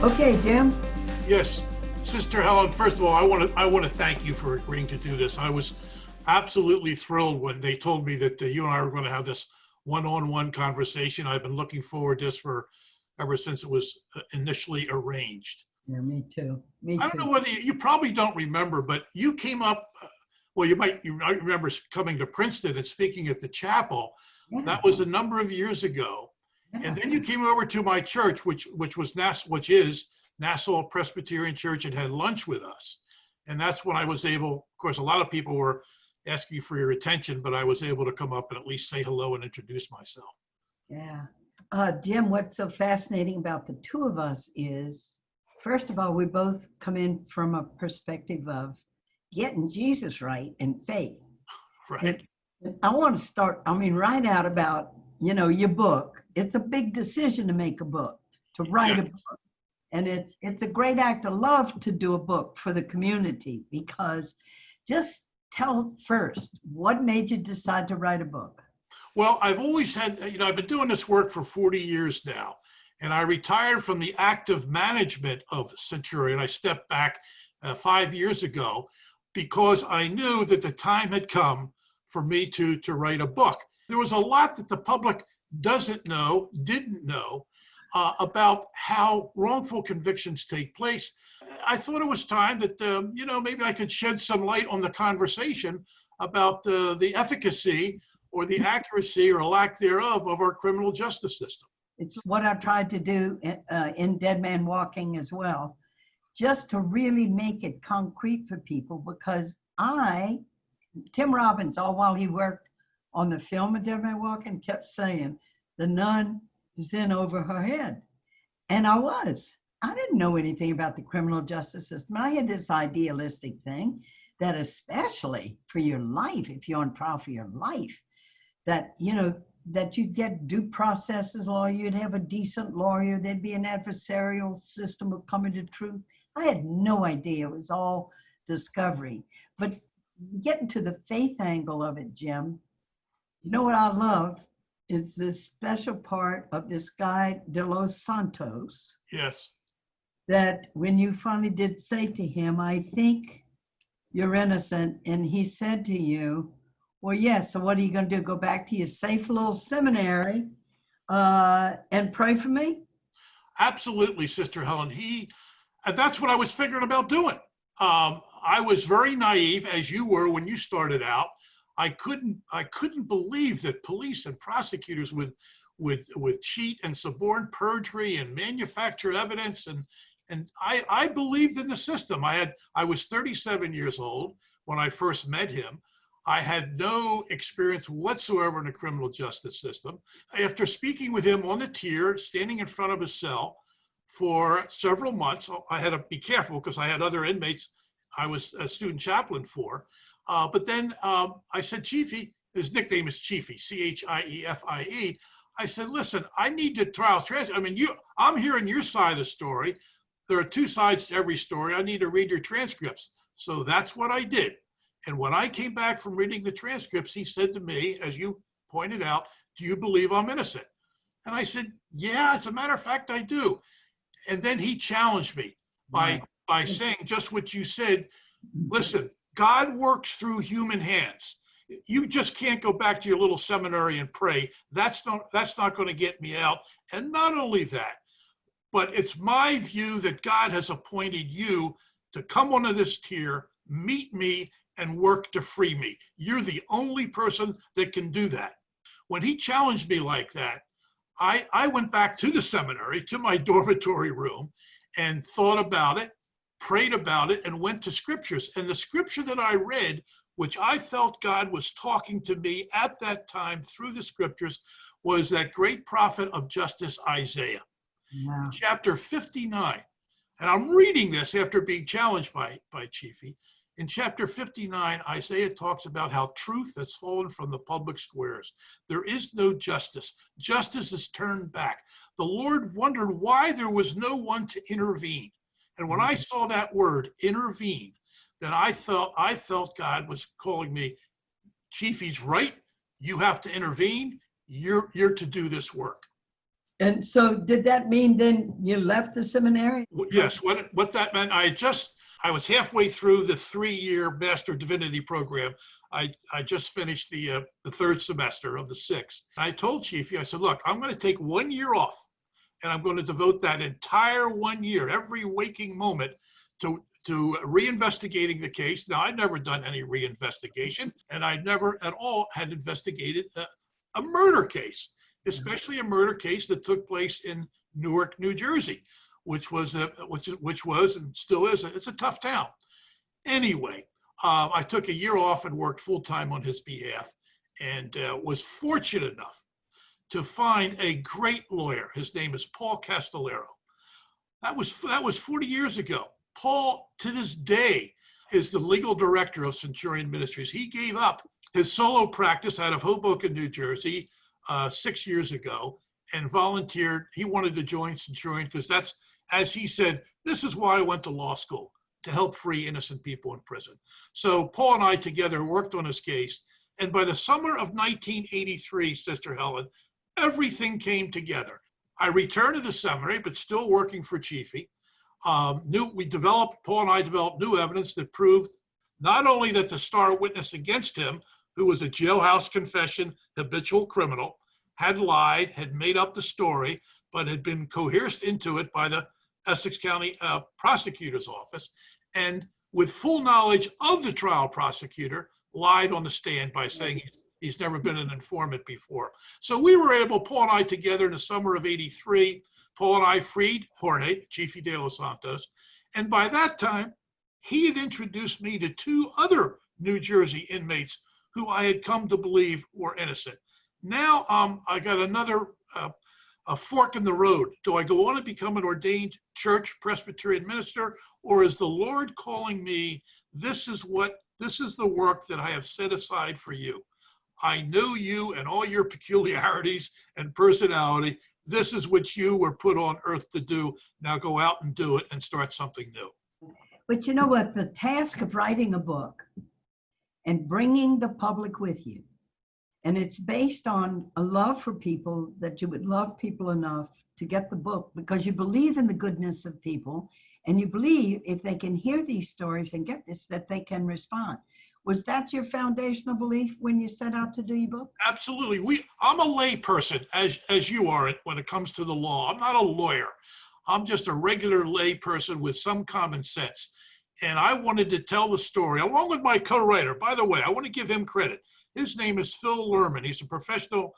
Okay, Jim. Yes, Sister Helen, first of all, I want to thank you for agreeing to do this. I was absolutely thrilled when they told me that you and I were going to have this one-on-one conversation. I've been looking forward to this for ever since it was initially arranged. Yeah, me too. I don't know whether you probably don't remember, but you came up, well, you might remember coming to Princeton and speaking at the chapel. Yeah. That was a number of years ago. Yeah. And then you came over to my church, which is Nassau Presbyterian Church, and had lunch with us. And that's when I was able, of course, a lot of people were asking for your attention, but I was able to come up and at least say hello and introduce myself. Yeah. Jim, what's so fascinating about the two of us is, first of all, we both come in from a perspective of getting Jesus right and faith. Right. And I want to start, right out about, your book. It's a big decision to make a book, to write a book. And it's a great act of love to do a book for the community, because just tell first, what made you decide to write a book? Well, I've always had, I've been doing this work for 40 years now, and I retired from the active management of Centurion. I stepped back 5 years ago because I knew that the time had come for me to write a book. There was a lot that the public didn't know about how wrongful convictions take place. I thought it was time that, maybe I could shed some light on the conversation about the efficacy or the accuracy or lack thereof of our criminal justice system. It's what I've tried to do in Dead Man Walking as well, just to really make it concrete for people, because Tim Robbins, all while he worked on the film of Dead Man Walking, kept saying, the nun is in over her head. And I didn't know anything about the criminal justice system. I had this idealistic thing that, especially for your life, if you're on trial for your life, that you'd get due process as a lawyer, you'd have a decent lawyer, there'd be an adversarial system of coming to truth. I had no idea. It was all discovery. But getting to the faith angle of it, Jim, what I love is this special part of this guy, De Los Santos. Yes. That when you finally did say to him, I think you're innocent, and he said to you, well, yes, so what are you going to do? Go back to your safe little seminary and pray for me? Absolutely, Sister Helen. And that's what I was figuring about doing. I was very naive, as you were when you started out. I couldn't believe that police and prosecutors would cheat and suborn perjury and manufacture evidence. And I believed in the system. I was 37 years old when I first met him. I had no experience whatsoever in the criminal justice system. After speaking with him on the tier, standing in front of his cell for several months, I had to be careful because I had other inmates I was a student chaplain for. But then I said, Chiefy, his nickname is Chiefy, Chiefie. I said, listen, I need to trial transcript. I'm hearing your side of the story. There are two sides to every story. I need to read your transcripts. So that's what I did. And when I came back from reading the transcripts, he said to me, as you pointed out, do you believe I'm innocent? And I said, yeah, as a matter of fact, I do. And then he challenged me by saying just what you said. Listen, God works through human hands. You just can't go back to your little seminary and pray. That's not going to get me out. And not only that, but it's my view that God has appointed you to come onto this tier, meet me, and work to free me. You're the only person that can do that. When he challenged me like that, I went back to the seminary, to my dormitory room, and thought about it, prayed about it, and went to scriptures. And the scripture that I read, which I felt God was talking to me at that time through the scriptures, was that great prophet of justice, Isaiah. Wow. Chapter 59. And I'm reading this after being challenged by Chiefy. In chapter 59, Isaiah talks about how truth has fallen from the public squares. There is no justice. Justice is turned back. The Lord wondered why there was no one to intervene. And when I saw that word, intervene, then I felt God was calling me, Chiefy's right. You have to intervene. You're to do this work. And so did that mean then you left the seminary? Yes, what that meant, I was halfway through the 3-year Master of Divinity program. I just finished the third semester of the 6th. I told Chiefy, I said, look, I'm going to take 1 year off, and I'm going to devote that entire 1 year, every waking moment, to reinvestigating the case. Now, I'd never done any reinvestigation, and I never at all had investigated a murder case, especially a murder case that took place in Newark, New Jersey, which was and still is, it's a tough town. Anyway, I took a year off and worked full-time on his behalf, and was fortunate enough to find a great lawyer. His name is Paul Castellero. That was 40 years ago. Paul, to this day, is the legal director of Centurion Ministries. He gave up his solo practice out of Hoboken, New Jersey, 6 years ago, and volunteered. He wanted to join Centurion because that's, as he said, this is why I went to law school, to help free innocent people in prison. So Paul and I together worked on his case. And by the summer of 1983, Sister Helen, everything came together. I returned to the seminary, but still working for Chiefy. Paul and I developed new evidence that proved not only that the star witness against him, who was a jailhouse confession habitual criminal, had lied, had made up the story, but had been coerced into it by the Essex County prosecutor's office, and with full knowledge of the trial prosecutor, lied on the stand by saying he's never been an informant before. So we were able, Paul and I together in the summer of '83, Paul and I freed Jorge, Chiefy de los Santos, and by that time, he had introduced me to 2 other New Jersey inmates who I had come to believe were innocent. Now I got another a fork in the road. Do I go on and become an ordained church Presbyterian minister, or is the Lord calling me, this is the work that I have set aside for you. I know you and all your peculiarities and personality. This is what you were put on earth to do. Now go out and do it and start something new. But you know what? The task of writing a book and bringing the public with you, and it's based on a love for people, that you would love people enough to get the book because you believe in the goodness of people, and you believe if they can hear these stories and get this, that they can respond. Was that your foundational belief when you set out to do your book? Absolutely. I'm a lay person, as you are when it comes to the law. I'm not a lawyer. I'm just a regular lay person with some common sense. And I wanted to tell the story along with my co-writer. By the way, I want to give him credit. His name is Phil Lerman. He's a professional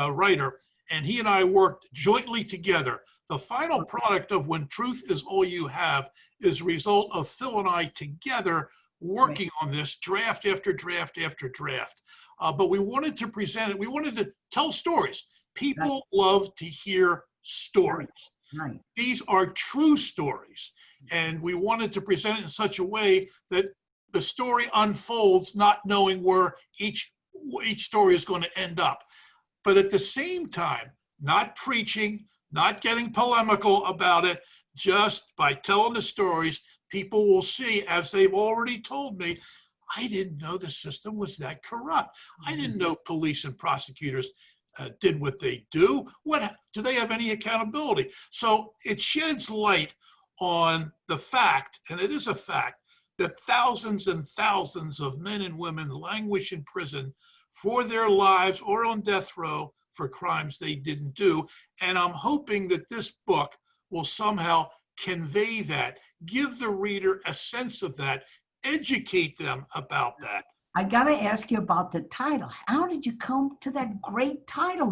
writer, and he and I worked jointly together. The final product of When Truth Is All You Have is a result of Phil and I together working on this draft after draft after draft. But we wanted to present it. We wanted to tell stories. People love to hear stories. Right. These are true stories. And we wanted to present it in such a way that the story unfolds, not knowing where each story is going to end up. But at the same time, not preaching, not getting polemical about it, just by telling the stories, people will see, as they've already told me, I didn't know the system was that corrupt. I didn't know police and prosecutors did what they do. Do they have any accountability? So it sheds light on the fact, and it is a fact, that thousands and thousands of men and women languish in prison for their lives or on death row for crimes they didn't do. And I'm hoping that this book will somehow convey that, give the reader a sense of that, educate them about that. I got to ask you about the title. How did you come to that great title?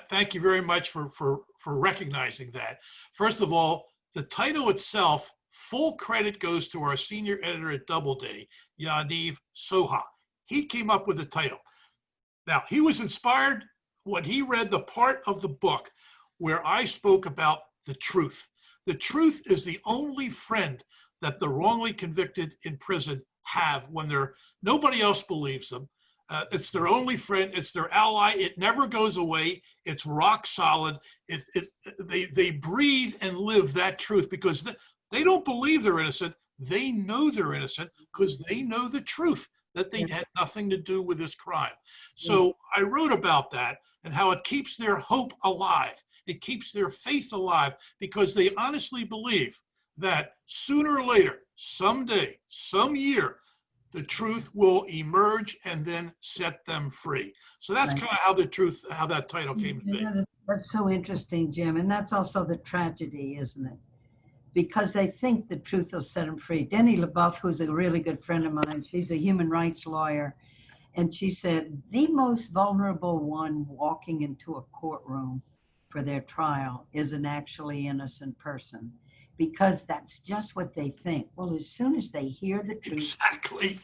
Thank you very much for recognizing that. First of all, the title itself, full credit goes to our senior editor at Doubleday, Yaniv Soha. He came up with the title. Now, he was inspired when he read the part of the book where I spoke about the truth. The truth is the only friend that the wrongly convicted in prison have when nobody else believes them. It's their only friend. It's their ally. It never goes away. It's rock solid. They breathe and live that truth because they don't believe they're innocent. They know they're innocent because they know the truth, that they had nothing to do with this crime. So I wrote about that. and how it keeps their hope alive. It keeps their faith alive because they honestly believe that sooner or later, someday, some year, the truth will emerge and then set them free. So that's Right. kind of how the truth, how that title came to be. That's so interesting, Jim. And that's also the tragedy, isn't it? Because they think the truth will set them free. Denny LaBeouf, who's a really good friend of mine, she's a human rights lawyer. And she said, the most vulnerable one walking into a courtroom for their trial is an actually innocent person, because that's just what they think. Well, as soon as they hear the truth, Exactly.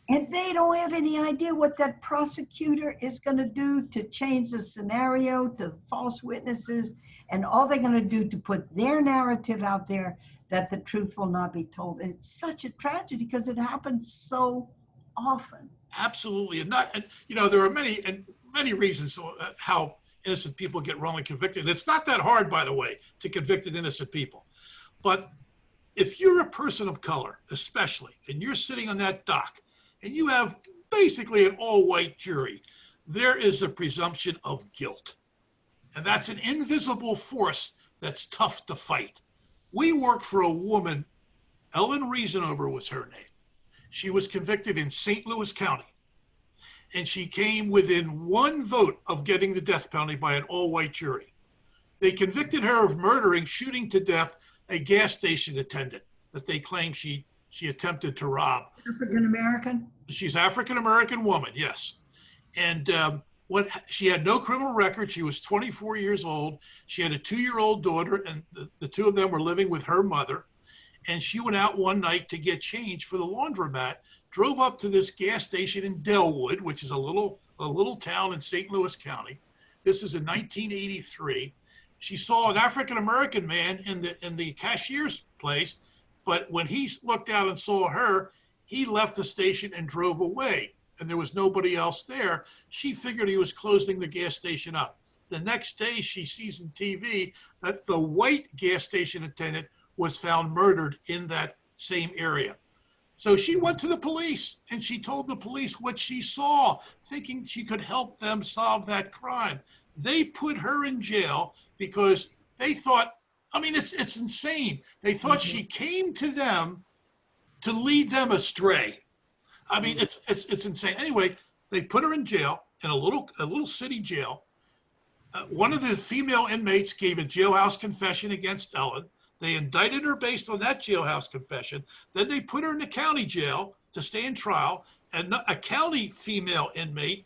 and they don't have any idea what that prosecutor is going to do to change the scenario to false witnesses, and all they're going to do to put their narrative out there that the truth will not be told. And it's such a tragedy because it happens so often. Absolutely. And there are many reasons how innocent people get wrongly convicted. It's not that hard, by the way, to convict innocent people. But if you're a person of color, especially, and you're sitting on that dock, and you have basically an all-white jury, there is a presumption of guilt. And that's an invisible force that's tough to fight. We work for a woman, Ellen Reasonover was her name. She was convicted in St. Louis County, and she came within one vote of getting the death penalty by an all-white jury. They convicted her of shooting to death a gas station attendant that they claim she attempted to rob. African-American? She's African-American woman, yes. And she had no criminal record. She was 24 years old. She had a 2-year-old daughter, and the two of them were living with her mother. And she went out one night to get change for the laundromat, drove up to this gas station in Delwood, which is a little town in St. Louis County. This is in 1983. She saw an African-American man in the cashier's place, but when he looked out and saw her, he left the station and drove away, and there was nobody else there. She figured he was closing the gas station up. The next day, she sees on TV that the white gas station attendant was found murdered in that same area. So she went to the police, and she told the police what she saw, thinking she could help them solve that crime. They put her in jail because they thought, it's insane. They thought she came to them to lead them astray. It's insane. Anyway, they put her in jail, in a little city jail. One of the female inmates gave a jailhouse confession against Ellen. They indicted her based on that jailhouse confession. Then they put her in the county jail to stand trial, and a county female inmate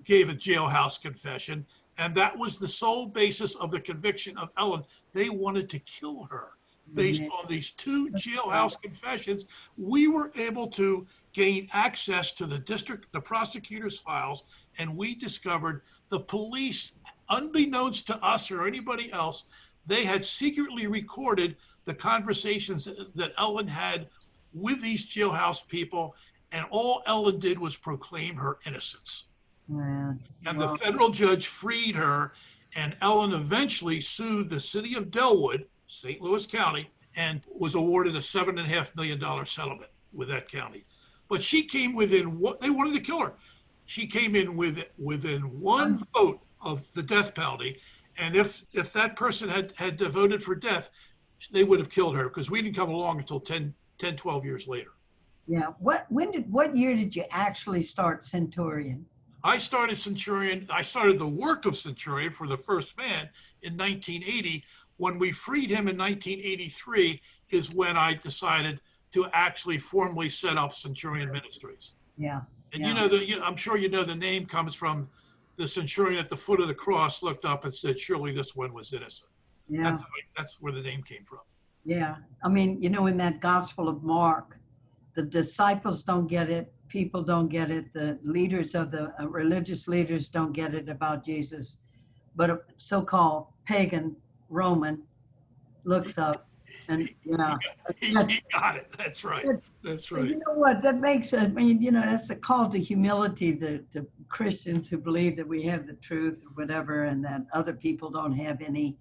gave a jailhouse confession, and that was the sole basis of the conviction of Ellen. They wanted to kill her based on these two jailhouse confessions. We were able to gain access to the prosecutor's files, and we discovered the police, unbeknownst to us or anybody else, they had secretly recorded the conversations that Ellen had with these jailhouse people, and all Ellen did was proclaim her innocence. Wow. And the federal judge freed her, and Ellen eventually sued the city of Delwood, St. Louis County, and was awarded a $7.5 million settlement with that county. But she came within what they wanted to kill her. She came in within one vote of the death penalty. And if that person had voted for death, they would have killed her, because we didn't come along until 10, 12 years later. Yeah. What year did you actually start Centurion? I started Centurion. I started the work of Centurion for the first man in 1980. When we freed him in 1983 is when I decided to actually formally set up Centurion Ministries. Yeah. And I'm sure the name comes from the centurion at the foot of the cross looked up and said, surely this one was innocent. Yeah. That's where the name came from. Yeah. In that Gospel of Mark, the disciples don't get it. People don't get it. The leaders of the religious leaders don't get it about Jesus. But a so-called pagan Roman looks up and, He got it. That's right. That's right. You know what? That makes that's the call to humility to Christians who believe that we have the truth or whatever, and that other people don't have any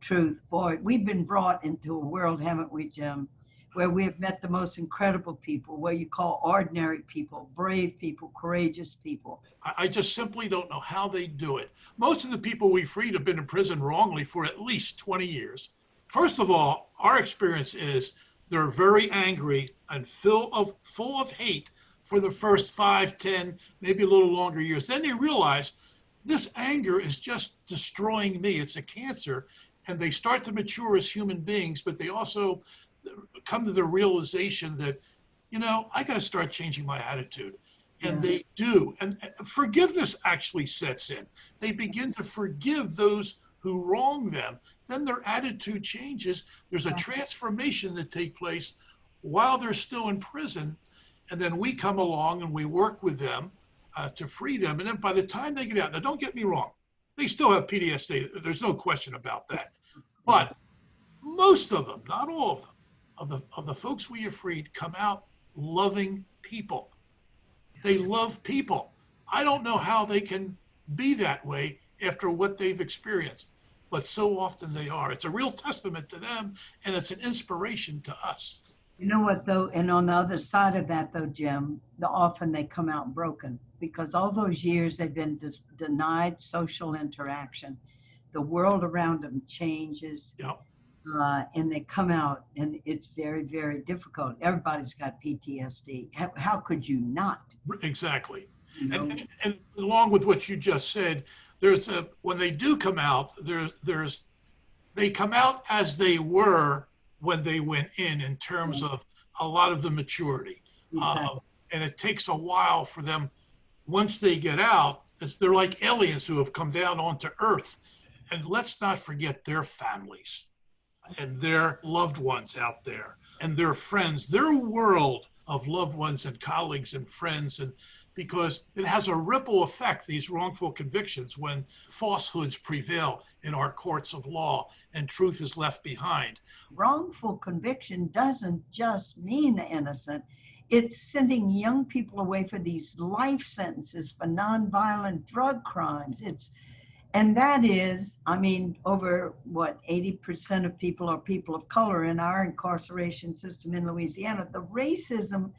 truth. Boy, we've been brought into a world, haven't we, Jim, where we have met the most incredible people, where you call ordinary people, brave people, courageous people. I just simply don't know how they do it. Most of the people we freed have been in prison wrongly for at least 20 years. First of all, our experience is they're very angry and full of hate for the first 5, 10, maybe a little longer years. Then they realize this anger is just destroying me. It's a cancer. And they start to mature as human beings, but they also come to the realization that, I got to start changing my attitude. And they do. And forgiveness actually sets in. They begin to forgive those who wrong them. Then their attitude changes. There's a transformation that takes place while they're still in prison. And then we come along and we work with them to free them. And then by the time they get out, now don't get me wrong, they still have PTSD. There's no question about that. But most of them, not all of them, of the folks we have freed come out loving people. They love people. I don't know how they can be that way after what they've experienced, but so often they are. It's a real testament to them, and it's an inspiration to us. You know what, though, and on the other side of that, though, Jim, often they come out broken because all those years they've been denied social interaction. The world around them changes. Yep. And they come out and it's very, very difficult. Everybody's got PTSD. How could you not? Exactly. And along with what you just said, when they do come out, they come out as they were when they went in terms of a lot of the maturity. Exactly. And it takes a while for them, once they get out, they're like aliens who have come down onto Earth. And let's not forget their families and their loved ones out there and their friends, their world of loved ones and colleagues and friends. And because it has a ripple effect, these wrongful convictions, when falsehoods prevail in our courts of law and truth is left behind. Wrongful conviction doesn't just mean the innocent. It's sending young people away for these life sentences for nonviolent drug crimes. And that is, over 80% of people are people of color in our incarceration system in Louisiana. The racism,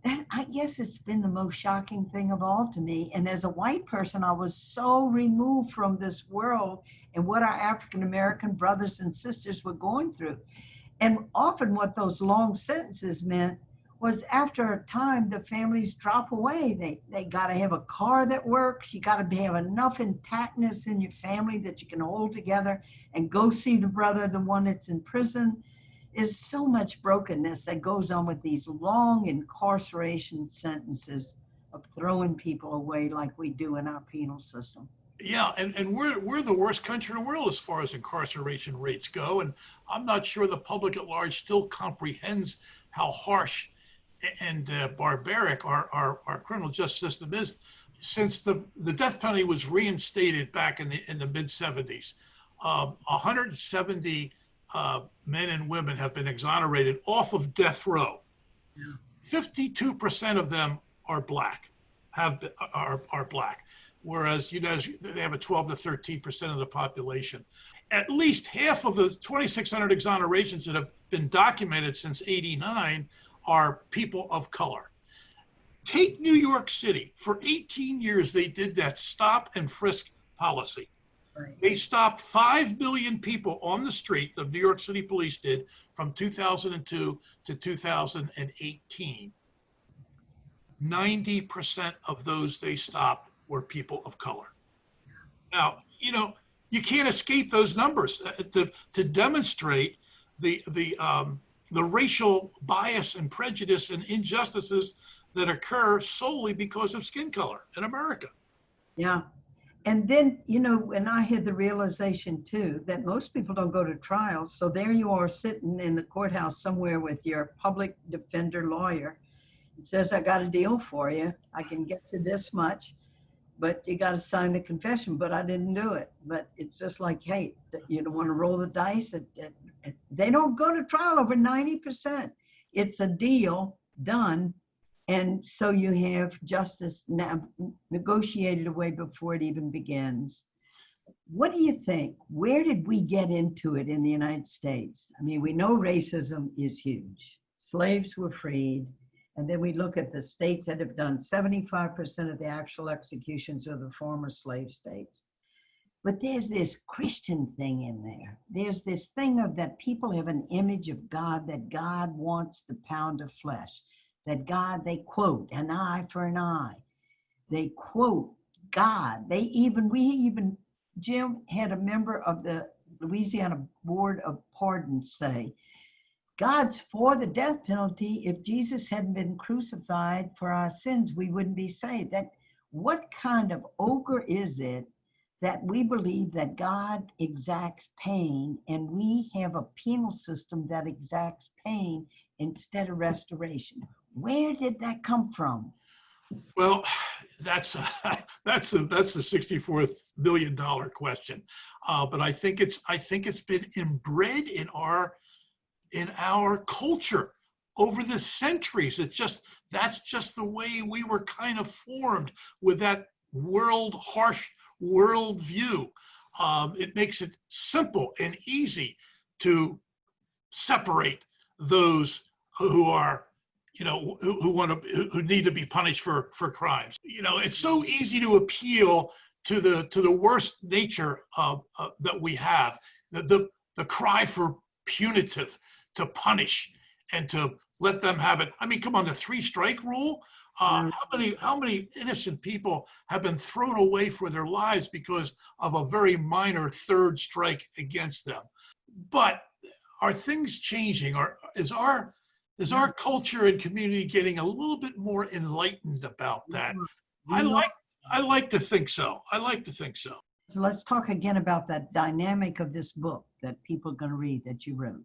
that I guess it's been the most shocking thing of all to me. And as a white person, I was so removed from this world and what our African-American brothers and sisters were going through. And often what those long sentences meant was after a time, the families drop away. They got to have a car that works. You got to have enough intactness in your family that you can hold together and go see the brother, the one that's in prison. There's so much brokenness that goes on with these long incarceration sentences of throwing people away like we do in our penal system. Yeah, and we're the worst country in the world as far as incarceration rates go. And I'm not sure the public at large still comprehends how harsh and barbaric our criminal justice system is. Since the death penalty was reinstated back in the mid-70s, 170 men and women have been exonerated off of death row. 52% of them are black, are black, whereas they have a 12 to 13% of the population. At least half of the 2,600 exonerations that have been documented since '89 are people of color. Take New York City. For 18 years, they did that stop and frisk policy. Right. They stopped 5 million people on the street, the New York City Police did, from 2002 to 2018. 90% of those they stopped were people of color. Now, you can't escape those numbers to demonstrate the racial bias and prejudice and injustices that occur solely because of skin color in America. Yeah. And then, when I had the realization too, that most people don't go to trial. So there you are sitting in the courthouse somewhere with your public defender lawyer. It says, I got a deal for you. I can get to this much, but you got to sign the confession, but I didn't do it. But it's just like, hey, you don't want to roll the dice. They don't go to trial over 90%. It's a deal done. And so you have justice now negotiated away before it even begins. What do you think? Where did we get into it in the United States? We know racism is huge. slaves were freed. And then we look at the states that have done 75% of the actual executions of the former slave states. But there's this Christian thing in there. There's this thing of that people have an image of God, that God wants the pound of flesh, that God, they quote, an eye for an eye. They quote God. Jim had a member of the Louisiana Board of Pardons say, God's for the death penalty. If Jesus hadn't been crucified for our sins, we wouldn't be saved. What kind of ogre is it that we believe that God exacts pain and we have a penal system that exacts pain instead of restoration? Where did that come from? Well, that's the $64 million question. But I think it's been inbred in our culture over the centuries. That's just the way we were kind of formed with that harsh world view. It makes it simple and easy to separate those who are, who need to be punished for crimes. It's so easy to appeal to the worst nature of that we have, the cry for punitive, to punish and to let them have it. I mean, come on, the 3-strike rule. How many innocent people have been thrown away for their lives because of a very minor 3rd strike against them? But are things changing? Is our culture and community getting a little bit more enlightened about that? I like to think so. So let's talk again about that dynamic of this book that people are going to read that you wrote.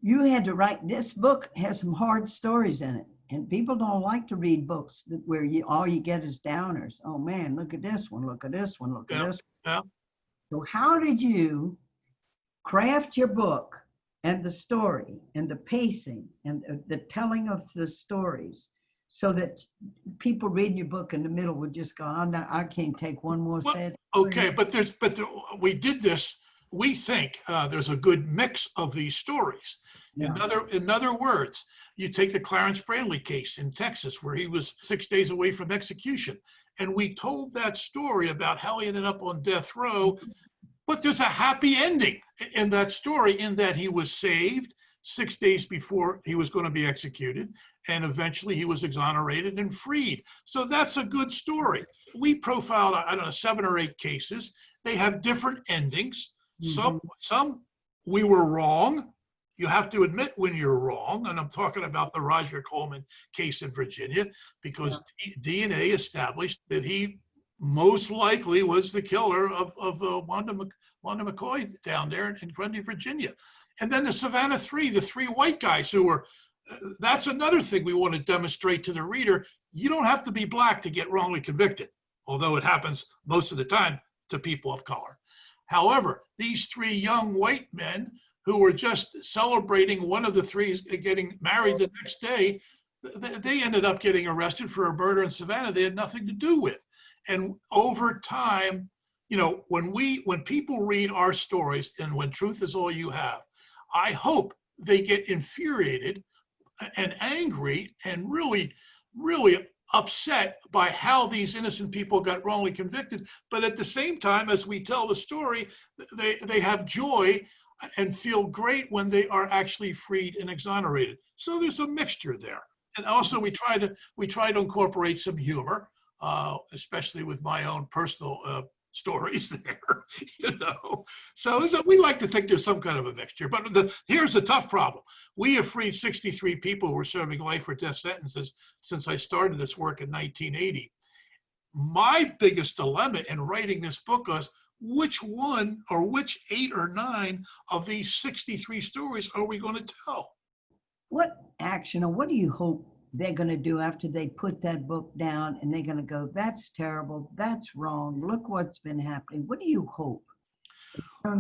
You had to write, this book has some hard stories in it, and people don't like to read books where all you get is downers. Oh man, look at this one, look at this one, look at this one. Yeah. So how did you craft your book and the story and the pacing and the telling of the stories so that people reading your book in the middle would just go, I can't take one more sad story. Okay, but we did this. We think there's a good mix of these stories. Yeah. In other words, you take the Clarence Brantley case in Texas, where he was 6 days away from execution, and we told that story about how he ended up on death row. But there's a happy ending in that story, in that he was saved 6 days before he was going to be executed, and eventually he was exonerated and freed. So that's a good story. We profiled, 7 or 8 cases. They have different endings. Some we were wrong. You have to admit when you're wrong, and I'm talking about the Roger Coleman case in Virginia, because DNA established that he most likely was the killer of Wanda McCoy down there in Grundy, Virginia. And then the Savannah 3, the 3 white guys who were, that's another thing we want to demonstrate to the reader. You don't have to be black to get wrongly convicted, although it happens most of the time to people of color. However, these 3 young white men who were just celebrating one of the 3 getting married the next day, they ended up getting arrested for a murder in Savannah they had nothing to do with. And over time, when people read our stories, and when truth is all you have, I hope they get infuriated and angry and really, really upset by how these innocent people got wrongly convicted. But at the same time, as we tell the story, they have joy and feel great when they are actually freed and exonerated. So there's a mixture there. And also we try to incorporate some humor, especially with my own personal stories there, So we like to think there's some kind of a mixture. But here's the tough problem. We have freed 63 people who were serving life or death sentences since I started this work in 1980. My biggest dilemma in writing this book was, which one or which 8 or 9 of these 63 stories are we going to tell? What action, or what do you hope they're going to do after they put that book down and they're going to go, that's terrible, that's wrong, look what's been happening? What do you hope?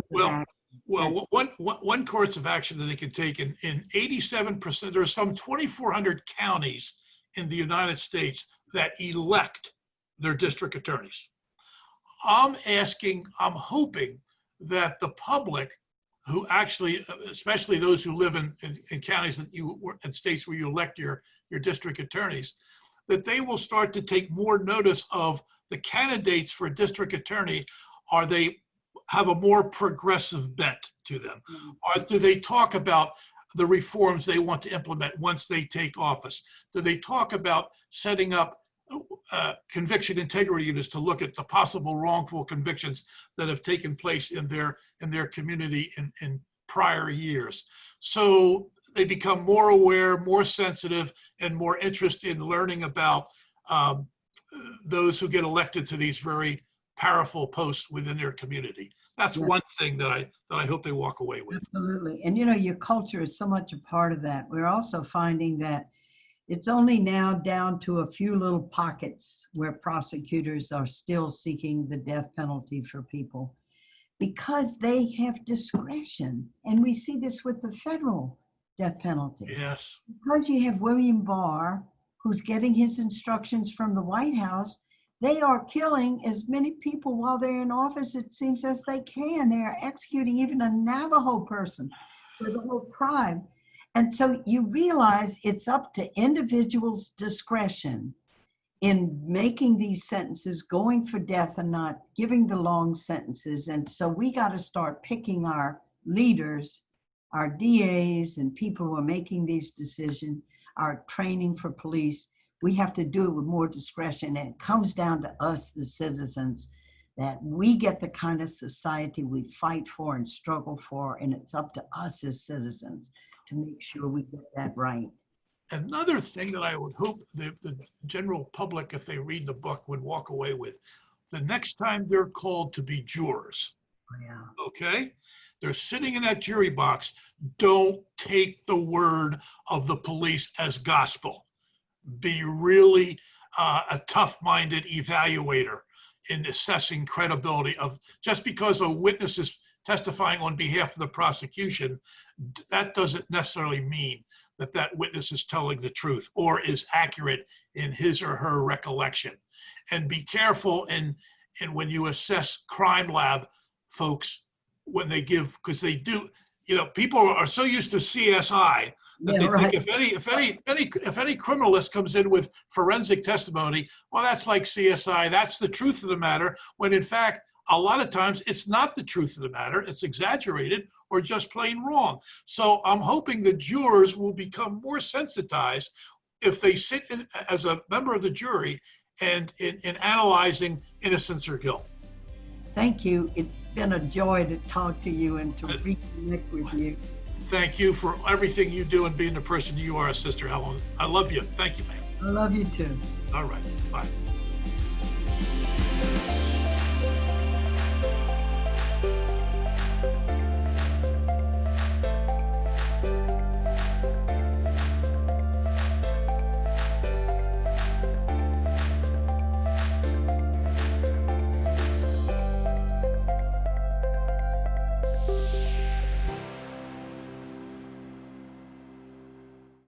Well, one course of action that they can take in 87%, there's some 2,400 counties in the United States that elect their district attorneys. I'm hoping that the public who actually, especially those who live in counties that and states where you elect your district attorneys, that they will start to take more notice of the candidates for district attorney. Are they have a more progressive bent to them? Or do they talk about the reforms they want to implement once they take office? Do they talk about setting up conviction integrity units to look at the possible wrongful convictions that have taken place in their community in prior years? So they become more aware, more sensitive, and more interested in learning about those who get elected to these very powerful posts within their community. That's one thing that I hope they walk away with. Absolutely. And you know, your culture is so much a part of that. We're also finding that it's only now down to a few little pockets where prosecutors are still seeking the death penalty for people because they have discretion. And we see this with the federal death penalty. Yes. Because you have William Barr, who's getting his instructions from the White House, they are killing as many people while they're in office, it seems, as they can. They are executing even a Navajo person for the whole tribe. And so you realize it's up to individuals' discretion in making these sentences, going for death and not giving the long sentences. And so we got to start picking our leaders, our DAs and people who are making these decisions, our training for police. We have to do it with more discretion. And it comes down to us, the citizens, that we get the kind of society we fight for and struggle for. And it's up to us as citizens to make sure we get that right. Another thing that I would hope the general public, if they read the book, would walk away with, the next time they're called to be jurors, okay? They're sitting in that jury box. Don't take the word of the police as gospel. Be really a tough-minded evaluator in assessing credibility of, just because a witness is testifying on behalf of the prosecution, that doesn't necessarily mean that that witness is telling the truth or is accurate in his or her recollection. And be careful in when you assess crime lab folks, when they give, because they do, you know, people are so used to CSI that they think if any criminalist comes in with forensic testimony, well, that's like CSI, that's the truth of the matter, when in fact, a lot of times it's not the truth of the matter, it's exaggerated or just plain wrong. So I'm hoping the jurors will become more sensitized if they sit in, as a member of the jury and in analyzing innocence or guilt. Thank you. It's been a joy to talk to you and to reconnect with you. Thank you for everything you do and being the person you are, Sister Helen. I love you. Thank you, ma'am. I love you too. All right. Bye.